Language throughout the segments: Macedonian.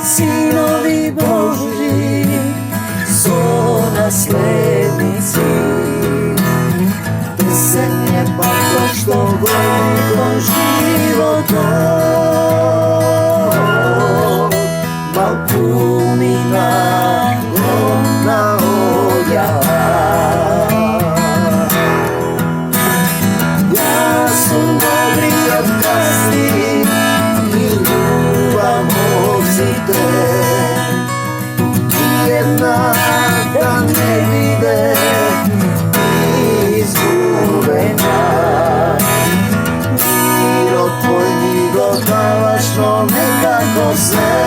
Sinovi Božji su naslednici. Pesen je pa što vojnikom životom, Balkumina ona objava. Ja sam dobri od kasni i ljubav mozite, jedna da ne vide izgubena. Miro tvoj mi dodavaš, no nekako sve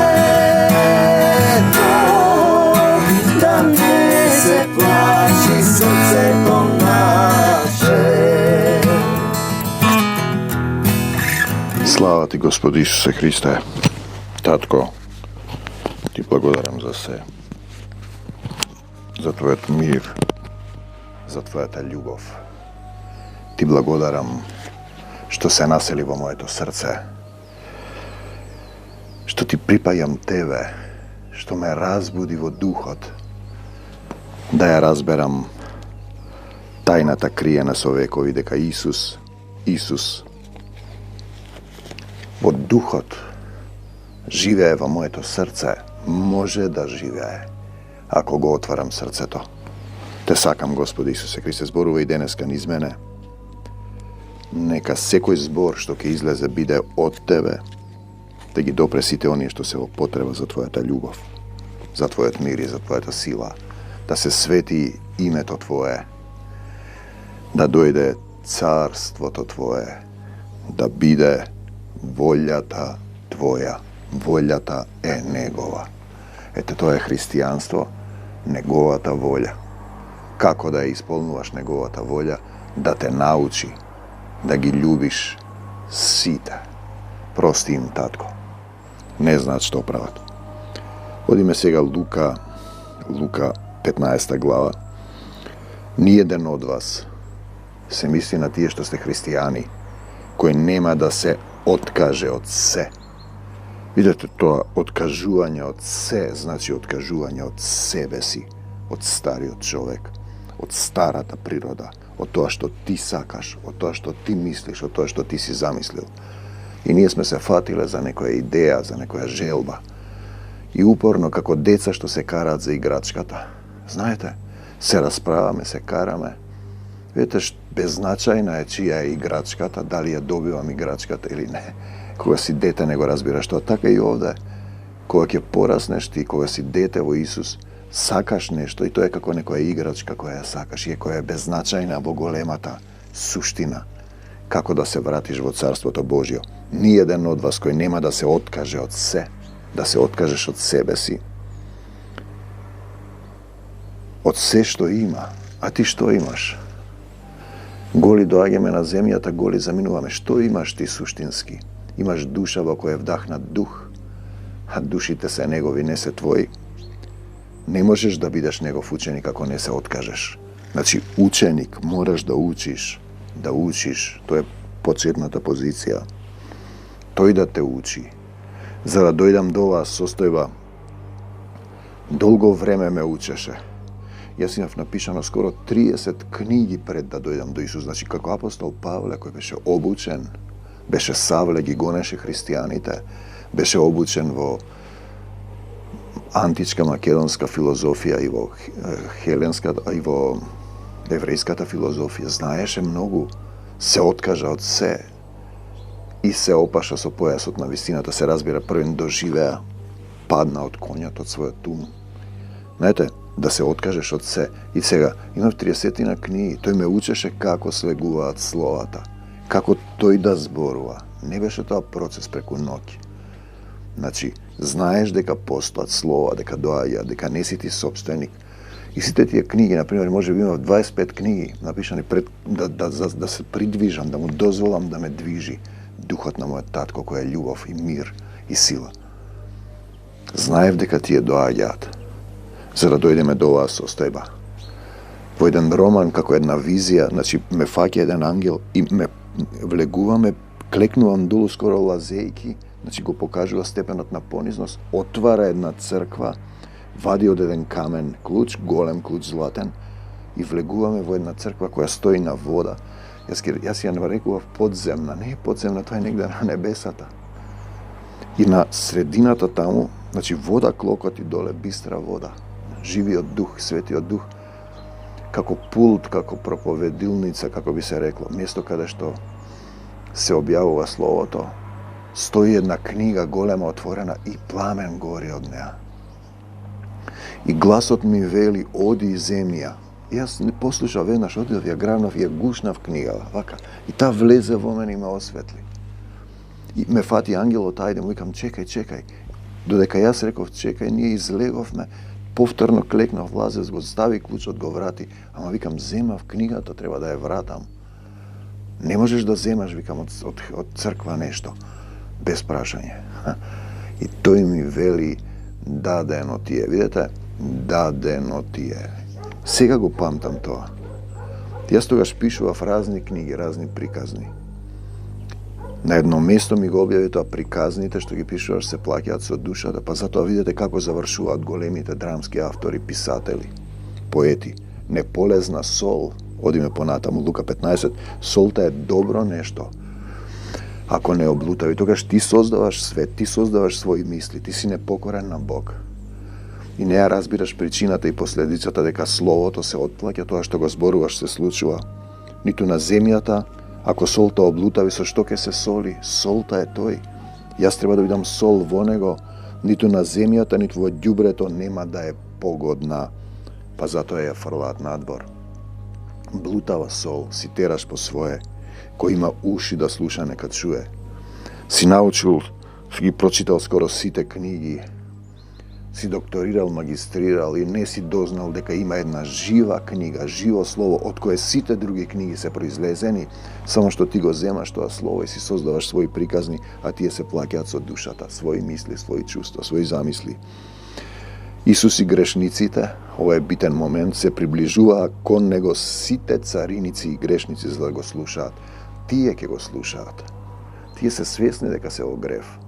da ne se plaši srce to naše. Slava ti, Gospod Isuse Hriste. Tatko, ti blagodaram za sve, za tvoj mir, za tvoja ta ljubav. Ti blagodaram što se naseli vo moje to srce, što ti pripajam tebe, što me razbudi vo duhot, da ja razberam tajната krijena s ovekovi, deka Isus vo duhot žive vo moje to srce, može da žive ako go otvaram srce to. Te sakam, Gospodи Isuse Hriste, zborува i денеска низ мене. Нека секој збор што ќе излезе биде од Тебе, да ги допре сите оние што се во потреба за Твојата љубов, за Твојот мир и за Твојата сила, да се свети името Твое, да дојде царството Твое, да биде волјата Твоја, волјата е Негова. Ете, тоа е христијанство, Неговата волја. Како да ја исполнуваш Неговата волја, да те научи да ги љубиш сите. Прости им, татко. Не знаат што прават. Одиме сега Лука 15 глава. Ниеден од вас се мисли на тие што сте христијани, кој нема да се откаже од се. Видете, тоа откажување од се, значи откажување од себе си, од стариот човек, од старата природа, од тоа што ти сакаш, од тоа што ти мислиш, од тоа што ти си замислил. И ние сме се фатиле за некоја идеја, за некоја желба. И упорно, како деца што се караат за играчката. Знаете, се расправаме, се караме. Видите, беззначајна е чија е играчката, дали ја добивам играчката или не. Кога си дете не го разбираш тоа, така и овде. Кога ќе пораснеш ти, кога си дете во Исус, сакаш нешто и тоа е како некоја играчка која ја сакаш и која е беззначајна во големата суштина. Како да се вратиш во Царството Божјо. Ниеден од вас кој нема да се откаже од се, да се откажеш од себе си, од се што има. А ти што имаш? Голи доаѓаме на земјата, голи заминуваме. Што имаш ти суштински? Имаш душа во која е вдахнат дух, а душите се негови, не се твои. Не можеш да бидеш негов ученик ако не се откажеш. Значи, ученик мораш да учиш. Тоа е почетната позиција. Тој да те учи. За да дојдам до оваа состојба, долго време ме учеше. Јас имав напишано скоро 30 книги пред да дојдам до Исус. Значи, како апостол Павле, кој беше обучен, беше савле, ги гонеше христијаните, беше обучен во античка македонска филозофија и во хеленската и во еврејската филозофија. Знаеше многу, се откажа од се и се опаша со појасот на вистината. Се разбира, првен доживеа, падна од конјот, од својот ум. Знаете, да се откажеш од се. И сега, имав 30 книги, тој ме учеше како слегуваат словата, како тој да зборува. Не беше тоа процес преку ноќ. Значи, знаеш дека постојат слова, дека доаѓа, дека не си ти собственик. И сите тие книги, например, може би имав 25 книги напишани пред да се придвижам, да му дозволам да ме движи духот на мојот татко, кој е љубов и мир и сила. Знаев дека тие доаѓаат, за да дојдеме до оваа состојба. Во еден роман, како една визија, значи ме фаќа еден ангел и ме влегуваме, клекнувам долу скоро лазејки, Значи го покажува степенот на понизност, отвара една црква, вади од еден камен клуч, голем клуч златен, и влегуваме во една црква која стои на вода. Јас ја нарекував подземна, не е подземна, тоа е негде на небесата. И на средината таму, значи вода клокоти доле, бистра вода, живиот дух, светиот дух, како пулт, како проповедилница, како би се рекло, место каде што се објавува словото, стои една книга голема отворена и пламен гори од неа. И гласот ми вели, оди земја. И јас не послушав веднаш, одидов, ја грабнав и ја гушнав книгава, вака. И та влезе во мене и ме осветли. И ме фати ангелот, ајде, му викам, чекај. Додека јас реков, чекај, ние излеговме, повторно клекнав, влазев, го стави клучот, го врати, ама викам, земав книгата, треба да ја вратам. Не можеш да земаш, викам, од црква нешто, без прашање. И тој ми вели, дадено ти е, видите, дадено ти е. Сега го памтам тоа. Јас тогаш пишував разни книги, разни приказни. На едно место ми го објави тоа, приказните што ги пишуваш се плаќаат со душата, па затоа видите како завршуваат големите драмски автори, писатели, поети. Неполезна сол, одиме понатаму, Лука 15, солта е добро нешто. Ако не облутави, тогаш ти создаваш свет, ти создаваш своји мисли, ти си непокорен на Бог. И не ја разбираш причината и последицата дека словото се отплаќа, тоа што го зборуваш се случува. Ниту на земјата, ако солта облутави, со што ќе се соли? Солта е тој. Јас треба да бидам сол во него, ниту на земјата, ниту во ѓубрето нема да е погодна, па затоа ја фрлаат надвор. Блутава сол, си тераш по свое, кој има уши да слуша нека чуе. Си научил, си ги прочитал скоро сите книги, си докторирал, магистрирал и не си дознал дека има една жива книга, живо слово, од кое сите други книги се произлезени, само што ти го земаш тоа слово и си создаваш своји приказни, а тие се плаќаат со душата, своји мисли, своји чувства, своји замисли. Исус и грешниците, ова е битен момент, се приближуваа кон него сите цариници и грешници за да го слушаат. Тие ќе го слушаат. Тие се свесни дека се во грев.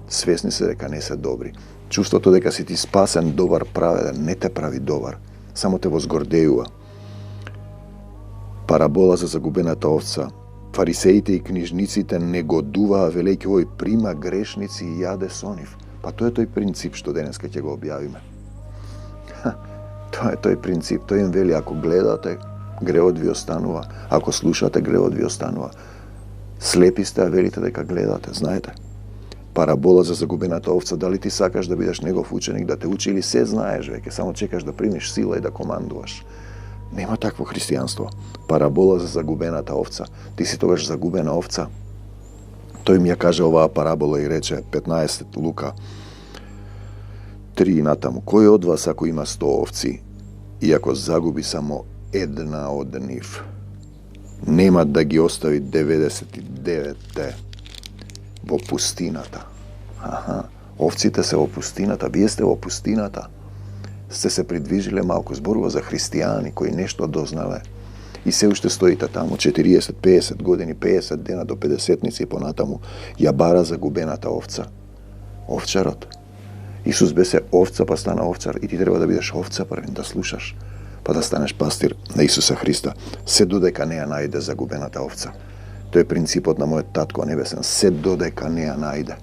Свесни се дека не се добри. Чувството дека си ти спасен, добар, праведен, не те прави добар, само те возгордејува. Парабола за загубената овца. Фарисеите и книжниците негодуваа, велејќи овој прима грешници и јаде со нив. Па тоа е тој принцип што денеска ќе го објавиме. Тоа е тој принцип. Тој им вели, ако гледате, гревот ви останува. Ако слушате, гревот ви останува. Слепи сте, а велите дека гледате, знаете. Парабола за загубената овца, дали ти сакаш да бидеш негов ученик, да те учи или се знаеш веќе, само чекаш да примиш сила и да командуваш. Нема такво христијанство. Парабола за загубената овца. Ти си тогаш загубена овца. Тој ми ја каже оваа парабола и рече, 15 Лука 3 натаму, кој од вас ако има 100 овци и ако загуби само една од нив, нема да ги остави 99 во пустината. Овците се во пустината, вие сте во пустината. Сте се придвижиле малку, зборува за христијани кои нешто дознале. И се уште стоите таму 40, 50 години, 50 дена до 50-ници и понатаму, ја бара загубената овца. Овчарот. Исус беше овца, па стана овчар и ти треба да бидеш овца првин, да слушаш, па да станеш пастир на Исуса Христа, се додека не ја најде загубената овца. Тој е принципот на мојот татко небесен, се додека не ја најде.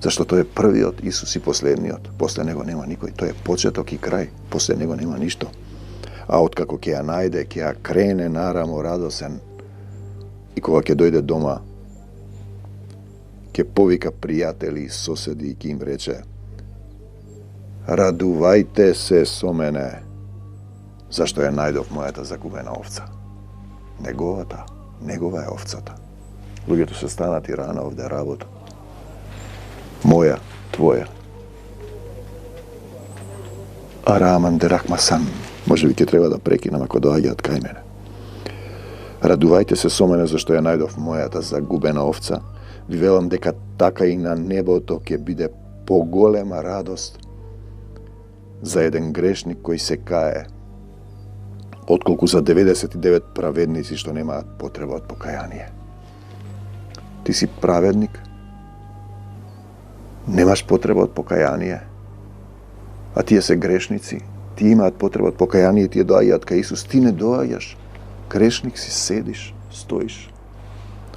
Зашто тој е првиот Исус и последниот. После него нема никој. Тој е почеток и крај. После него нема ништо. А откако ќе ја најде, ќе ја крене нарамо радосен. И кога ќе дојде дома, ќе повика пријатели и соседи и ќе им рече: радувајте се со мене, зашто ја најдов мојата загубена овца. Негова е овцата. Луѓето се станати рано овде работа. Моја, твоја. Араман дерахмасан. Може би ќе треба да прекинам ако доаѓаат кај мене. Радувајте се со мене зашто ја најдов мојата загубена овца. Ви велам дека така и на небото ќе биде поголема радост за еден грешник кој се кае, отколку за 99 праведници што немаат потреба од покаяние. Ти си праведник, Немаш потреба од покаяние. А тие се грешници. Тие имаат потреба од покаяние, тие доаѓаат кај Исус. Ти не доаѓаш. Грешник си, седиш, стоиш.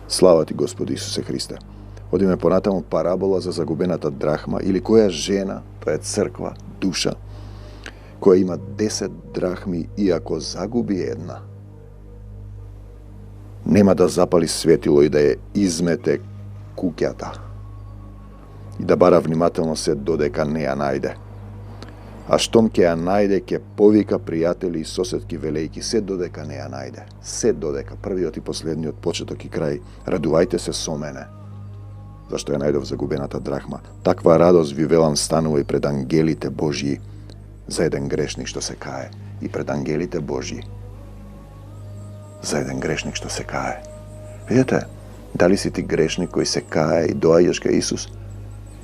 Слава ти, Господи Исусе Христе. Одиме понатаму парабола за загубената драхма, или која жена, тоа е црква, душа, која има 10 драхми и ако загуби една, нема да запали светило и да ја измете куќата и да бара внимателно се додека не ја најде. А штом ќе ја најде, ќе повика пријатели и соседки велејки, се додека не ја најде. Се додека, првиот и последниот, почеток и крај. Радувајте се со мене, зашто ја најдов загубената драхма. Таква радост ви велам станува и пред ангелите Божји за еден грешник што се кае. И пред ангелите Божји за еден грешник што се кае. Видете, дали си ти грешник кој се кае и доаѓаш кај Исус?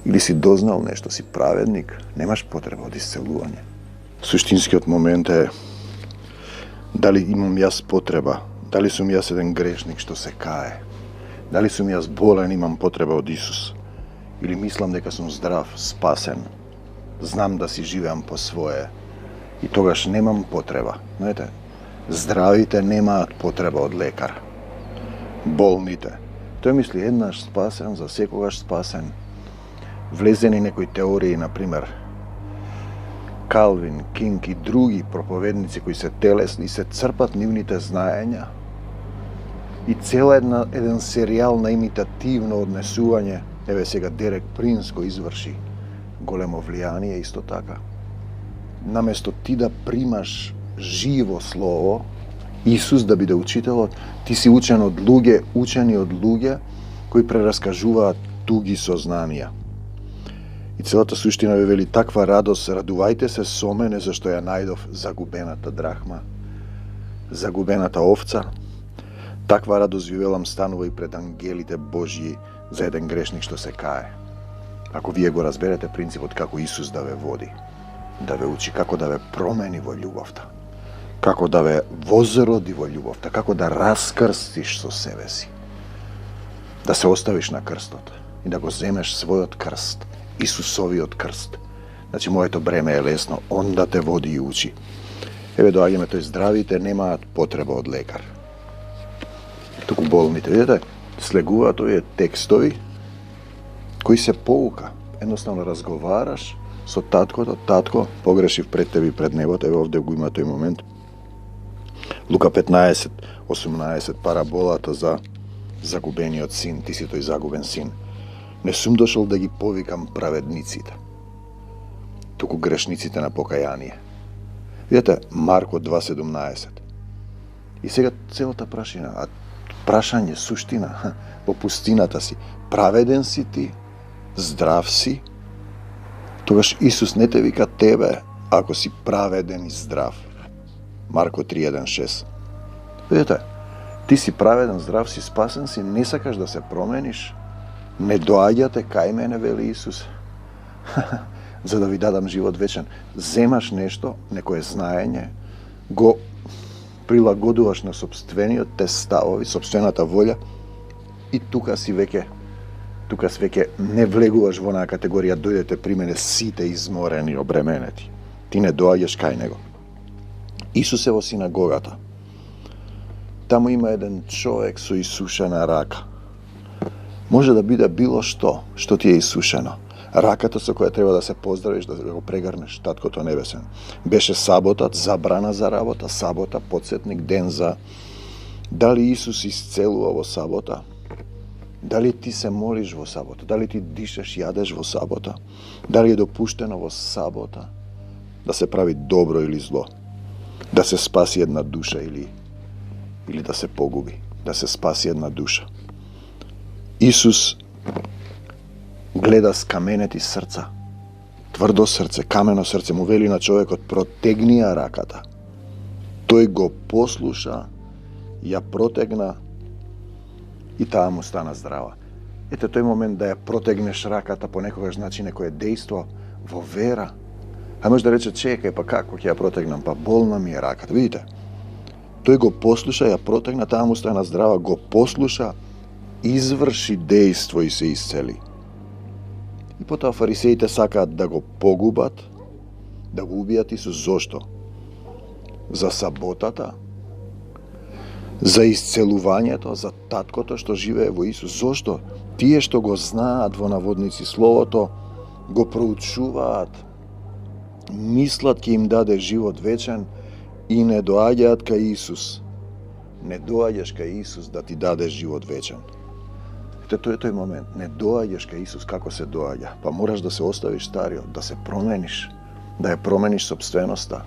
Или си дознал нешто, си праведник, немаш потреба од исцелување. Суштинскиот момент е дали имам јас потреба, дали сум јас еден грешник што се кае, дали сум јас болен, имам потреба од Исус, или мислам дека сум здрав, спасен, знам да си живеам по свое и тогаш немам потреба. Знаете, здравите немаат потреба од лекар. Болните. Тој мисли еднаш спасен, за секогаш спасен. Влезени некои теории, например, Калвин, Кинг и други проповедници кои се телесни и се црпат нивните знаења и цела еден серијал на имитативно однесување. Еве сега Дерек Принс го изврши големо влијание исто така. Наместо ти да примаш живо слово, Исус да биде учителот, ти си учен од луѓе, учени од луѓе кои прераскажуваат туги сознанија. И целата суштина ве вели таква радост, радувајте се со мене зашто ја најдов загубената драхма, загубената овца. Таква радост ви велам станува и пред ангелите Божји за еден грешник што се кае. Ако вие го разберете принципот како Исус да ве води, да ве учи како да ве промени во љубовта, како да ве возроди во љубовта, како да раскрстиш со себе си, да се оставиш на крстот и да го земеш својот крст, Исусовиот крст. Значи, моето бреме е лесно, Он да те води и учи. Еве доаѓаме, тој здравите немаат потреба од лекар. Туку болните, видите, слегуваат овие текстови кои се поука. Едноставно разговараш со таткото, татко, погрешив пред тебе и пред небото, еве овде го има тој момент. Лука 15:18, параболата за загубениот син, ти си тој загубен син. Не сум дошол да ги повикам праведниците, туку грешниците на покаяние. Видете, Марко 2:17. И сега целата прашање, суштина, по пустината си, праведен си ти, здрав си, тогаш Исус не те вика тебе, ако си праведен и здрав. Марко 3:1-6. Видите, ти си праведен, здрав си, спасен си, не сакаш да се промениш, не доаѓате кај мене, вели Исус, за да ви дадам живот вечен. Земаш нешто, некое знаење, го прилагодуваш на собствениот те ставови, собствената волја и тука си веќе не влегуваш во онаа категорија дојдете при мене сите изморени, обременети. Ти не доаѓаш кај него. Исус е во синагогата. Таму има еден човек со исушена рака. Може да биде било што ти е исушено. Раката со која треба да се поздравиш, да го прегрнеш, Таткото Небесен. Беше саботат, забрана за работа, сабота, подсетник, ден за... Дали Исус исцелува во сабота? Дали ти се молиш во сабота? Дали ти дишеш, јадеш во сабота? Дали е допуштено во сабота да се прави добро или зло? Да се спаси една душа или да се погуби? Да се спаси една душа. Исус гледа с каменети срца, тврдо срце, камено срце, му вели на човекот, протегни ја раката. Тој го послуша, ја протегна и таа му стана здрава. Ете, тој момент да ја протегнеш раката понекогаш значи некое дејство во вера. А може да рече, чекај, па како ќе ја протегнам, па болна ми е раката. Видите, тој го послуша, ја протегна, таа му стана здрава, го послуша, изврши дејство и се исцели. И потоа фарисеите сакаат да го погубат, да го убијат Исус. Зошто? За саботата, за исцелувањето, за таткото што живее во Исус. Зошто? Тие што го знаат во наводници Словото, го проучуваат, мислат ќе им даде живот вечен и не доаѓаат кај Исус. Не доаѓаш кај Исус да ти даде живот вечен. Тоа е тој момент. Не доаѓаш кај Исус. Како се доаѓа? Па мораш да се оставиш стариот, да се промениш, да ја промениш собственоста.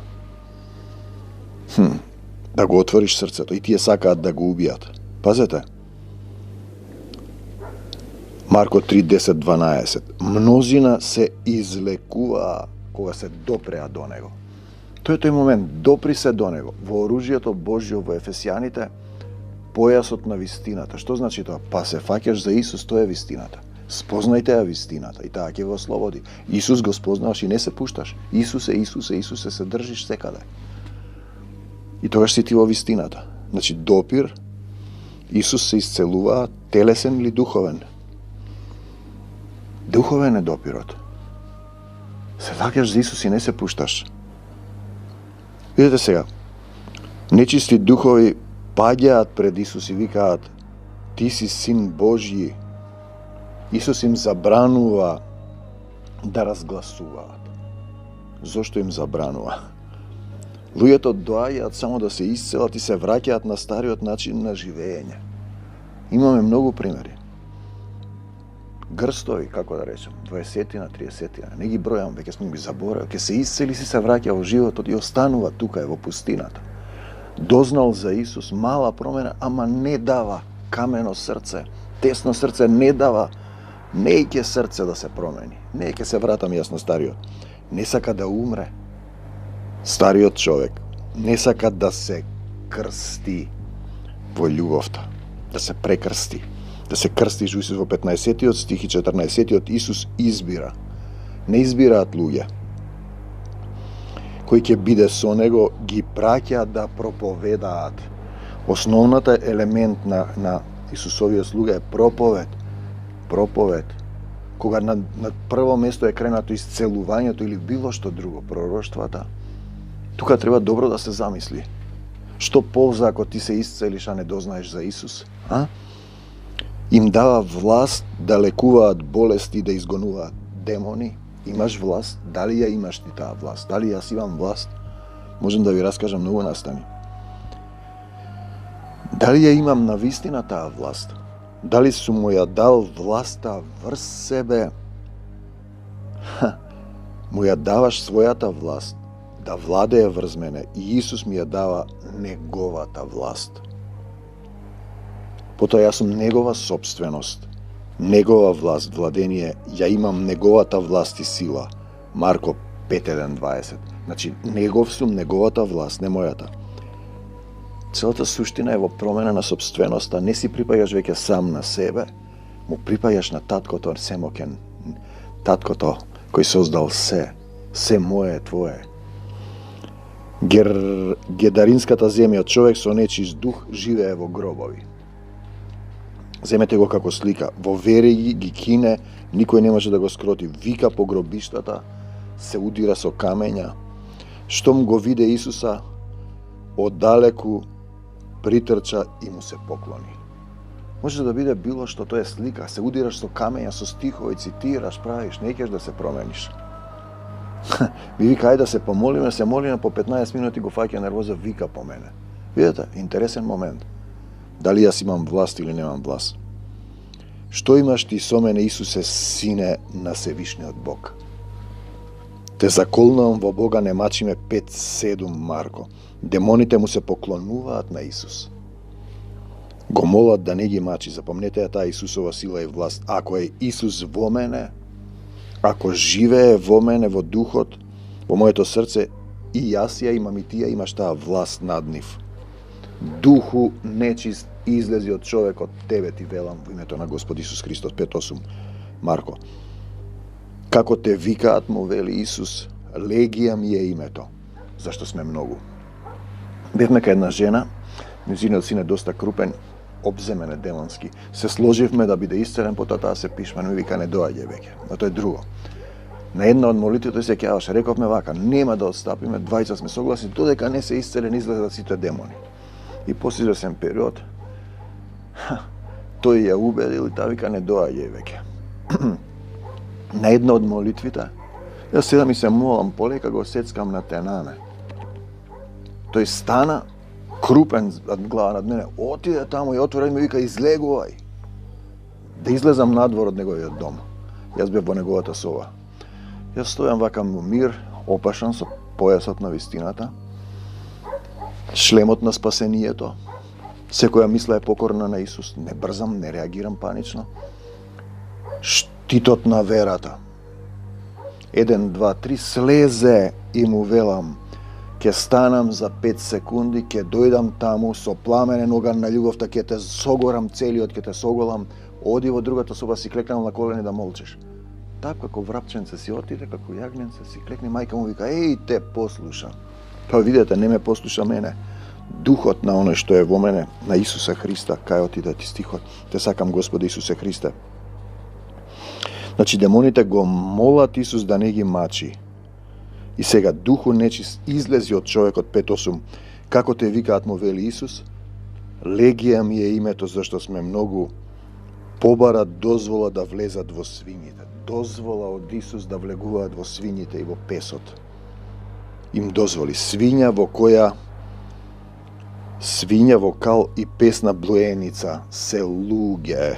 Да го отвориш срцето. И тие сакаат да го убијат. Пазете. Марко 3:10-12. Мнозина се излекуваа кога се допреа до него. Тој е тој момент. Допри се до него. Во оружјето Божјо во Ефесијаните, појасот на вистината. Што значи тоа? Па се фаќаш за Исус, тоа е вистината. Спознајте ја вистината и таа ќе го ослободи. Исус го спознаваш и не се пушташ. Исусе, Исусе, Исусе, се држиш секаде. И тогаш си ти во вистината. Значи, допир, Исус се исцелува, телесен или духовен? Духовен е допирот. Се фаќаш за Исус и не се пушташ. Видете сега, нечисти духови паѓаат пред Исус и викаат: Ти си Син Божји. Исус им забранува да разгласуваат. Зошто им забранува? Луѓето доаѓаат само да се исцелат и се враќаат на стариот начин на живење. Имаме многу примери. Грстови, како да речем, 20-тина, 30-тина, не ги бројам, веќе сме ги заборали, ќе се исцели, си се враќа во животот и останува тука во пустината. Дознал за Исус, мала промена, ама не дава камено срце, тесно срце не дава, не ќе срце да се промени, не ќе се вратам јас на стариот. Не сака да умре стариот човек, не сака да се крсти во љубовта, да се прекрсти, да се крсти. Исус во 15-тиот стих и 14-тиот Исус избира. Не избираат луѓе. Кој ќе биде со него, ги праќа да проповедаат. Основната елемент на Исусовиот слуга е проповед. Проповед. Кога на прво место е кренато исцелувањето или било што друго, пророштвата, тука треба добро да се замисли. Што полза ако ти се исцелиш, а не дознаеш за Исус? Им дава власт да лекуваат болести, да изгонуваат демони. Имаш власт? Дали ја имаш ти таа власт? Дали јас имам власт? Можем да ви раскажам многу настани. Дали ја имам на вистина таа власт? Дали сум му ја дал власта врз себе? Му ја даваш својата власт да владее врз мене и Исус ми ја дава неговата власт. Потоа јас сум негова собственост, негова власт, владение, ја имам неговата власт и сила. Марко 5:1-20. Значи, негов сум, неговата власт, не мојата. Целата суштина е во промена на собственоста. Не си припаѓаш веќе сам на себе, му припаѓаш на таткото всемоќен, таткото кој создал се мое е твое. Гедаринската земја, човек со нечист дух живее во гробови. Земете го како слика. Во вереги ги кине, никој не може да го скроти. Вика по гробиштата, се удира со камења. Штом го виде Исуса, оддалеку притрча и му се поклони. Може да биде било што, тоа е слика. Се удираш со камења, со стихови, цитираш, правиш, не ќеш да се промениш. Би вика, ајде да се помолиме, се молиме, по 15 минути го фаќа нервоза, вика по мене. Видете, интересен момент. Дали јас имам власт или немам власт? Што имаш ти со мене, Исусе, сине на Севишниот Бог? Те заколнувам во Бога, не мачиме 5:7 Марко. Демоните му се поклонуваат на Исус. Го молат да не ги мачи. Запомнете ја таа Исусова сила и власт. Ако е Исус во мене, ако живее во мене, во духот, во моето срце, и јас ја имам и ти ја имаш таа власт над нив. Духу нечист излези од човекот, тебе ти велам во името на Господ Исус Христос. 5:8 Марко. Како те викаат, му вели Исус, легија ми е името. Зашто сме многу. Бевме кај една жена, нејзиниот син е доста крупен обземене демонски. Се сложивме да биде исцелен, потоа таа се пишма, ми вика не доаѓа веќе. Но тоа е друго. На една од молитвите се кеаваше, рековме вака, нема да отстапиме, двајца сме согласни, додека не се исцелен излезат сите демони. И после извесен период, тој ја убедил и таа вика не доаѓа веќе. На една од молитвите, јас седам и се молам, полека го сецкам на Тенане. Тој стана, крупен глава над мене, отиде таму и отвора и ми вика излегувај. Да излезам надвор од неговиот дом. Јас бев во неговата соба. Јас стојам вакам во мир, опашан со појасот на вистината, шлемот на спасението. Секоја мисла е покорна на Исус, не брзам, не реагирам панично. Штитот на верата. 1, 2, 3, слезе и му велам, ќе станам за 5 секунди, ќе дојдам таму со пламенен оган на љубовта, ќе те согорам целиот, ќе те соголам, оди во другата соба, си клекнал на колени да молчиш. Така како врапченце си отиде, како јагненце си клекне, мајка му вика, еј, те послуша. Па видете, не ме послуша мене. Духот на оној што е во мене, на Исуса Христа, кај отиде ти стихот, те сакам Господи Исусе Христе. Значи, демоните го молат Исус да не ги мачи. И сега духу нечист излези од човекот 5:8. Како те викаат му вели Исус? Легија ми е името зашто сме многу. Побара дозвола да влезат во свињите. Дозвола од Исус да влегуваат во свињите и во песот. Им дозволи свиња во кал и песна блуеница се луѓе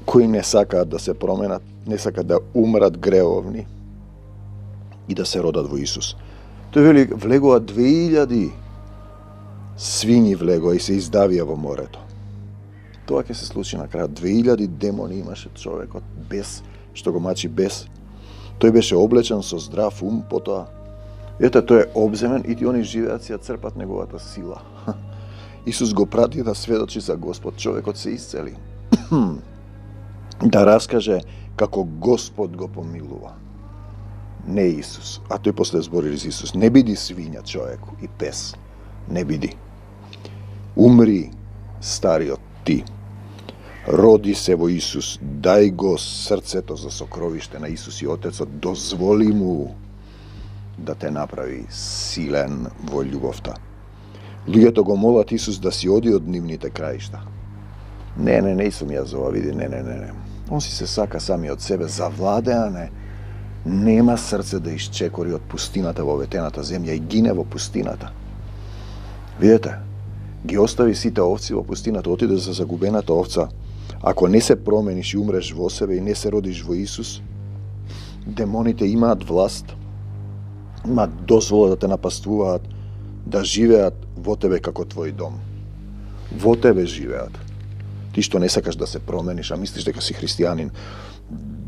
кои не сакаат да се променат, не сакаат да умрат греовни и да се родат во Исус. Тој вели, влегоа 2000 свињи влегоа и се издавија во морето. Тоа ќе се случи на крајот. 2000 демони имаше човекот, без, што го мачи без. Тој беше облечен со здрав ум, потоа ете, тој е обземен и они живеат си ја црпат неговата сила. Исус го прати да сведочи за Господ, човекот се исцели. Да раскаже како Господ го помилува. Не Исус, а тој после збори за Исус. Не биди свиња човеку и пес. Не биди. Умри стариот ти. Роди се во Исус. Дај го срцето за сокровиште на Исус и Отецот. Дозволи му да те направи силен во љубовта. Луѓето го молат Исус да си оди од нивните краишта. Не сум јас ова, види, не. Он си се сака сами од себе, завладеане, нема срце да исчекори од пустината во ветената земја и гине во пустината. Видете, ги остави сите овци во пустината, отиде за загубената овца. Ако не се промениш и умреш во себе и не се родиш во Исус, демоните имаат власт, имаат дозвола да те напаствуваат, да живеат во тебе како твој дом. Во тебе живеат. Ти што не сакаш да се промениш, а мислиш дека си христијанин,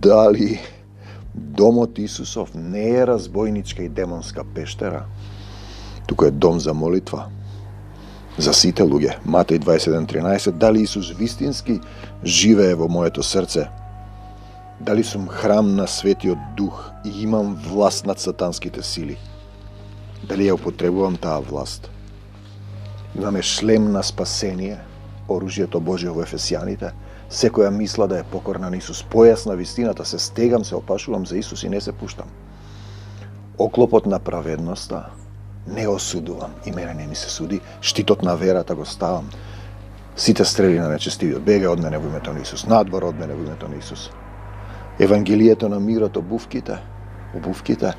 дали домот Исусов не е разбойничка и демонска пештера, туку е дом за молитва за сите луѓе. Матеј 27:13. Дали Исус вистински живее во моето срце? Дали сум храм на Светиот Дух и имам власт над сатанските сили? Дали ја употребувам таа власт? Имаме шлем на спасение, оружјето Божие во Ефесијаните. Секоја мисла да е покорна на Исус. Појас на вистината, се стегам, се опашувам за Исус и не се пуштам. Оклопот на праведноста не осудувам и мене не ми се суди. Штитот на верата го ставам. Сите стрели на нечестивиот бега од мене во името на Исус. Надвор од мене во името на Исус. Евангелието на мирот обувките.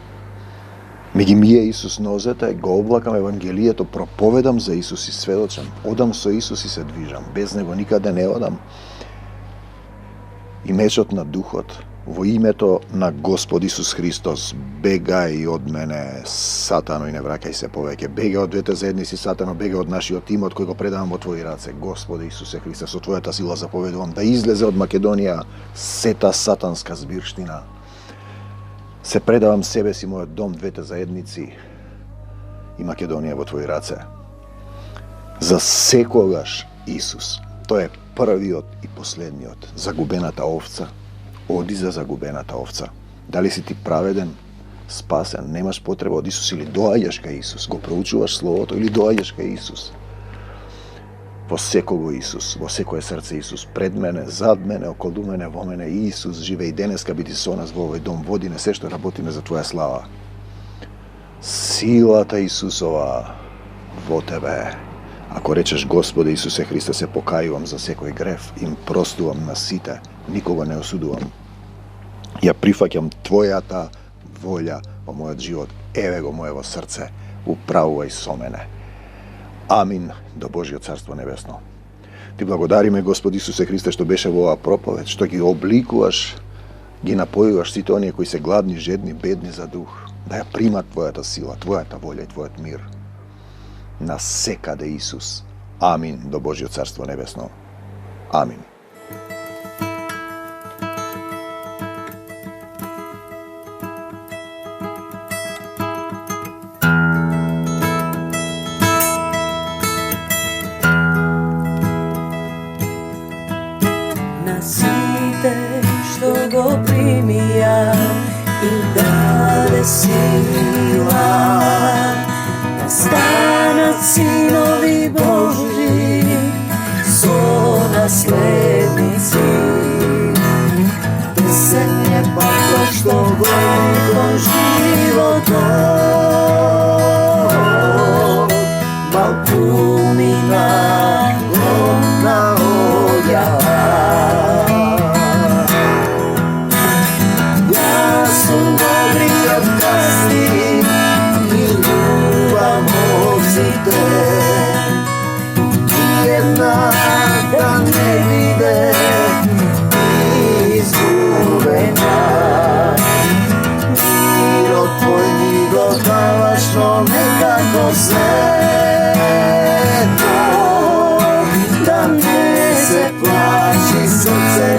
Ми ги мие Исус нозете, го облакам Евангелието, проповедам за Исус и сведочам. Одам со Исус и се движам. Без него никаде не одам. И мечот на Духот, во името на Господ Исус Христос, бегај од мене, Сатано, и не враќај се повеќе. Бегај од двете заедници, Сатано, бегај од нашиот тимот кој го предавам во Твои раце. Господи Исусе Христе, со Твојата сила заповедувам да излезе од Македонија сета сатанска збирштина. Се предавам себе си, мојот дом, двете заедници и Македонија во Твои раце. За секогаш Исус. Тој е првиот и последниот. Загубената овца. Оди за загубената овца. Дали си ти праведен, спасен, немаш потреба од Исус или доаѓаш кај Исус, го проучуваш Словото или доаѓаш кај Исус. Посеко го Исус, во секое срце Исус, пред мене, зад мене, околу мене, во мене. Исус живе и денеска биди со нас во овој дом, води не се што работиме за Твоја слава. Силата Исусова во Тебе. Ако речеш Господе Исусе Христе, се покајувам за секој греф, им простувам на сите, никого не осудувам. Ја прифаќам Твојата волја во мојот живот. Еве го моево срце, управувај со мене. Амин до Божјо Царство Небесно. Ти благодариме, Господи Исусе Христе, што беше во оваа проповед, што ги обликуваш, ги напојуваш сите оние кои се гладни, жедни, бедни за дух, да ја примат Твојата сила, Твојата волја и Твојот мир. На секаде Исус. Амин до Божјо Царство Небесно. Амин. На сите што го примија и даде сила, да станат синови Божи со наследници. Песен е пато што гони кон животот, балкумина на огја. Да не биде изгубена. Мирот Твој ми го даваш, но некако сето, да не се плачи срце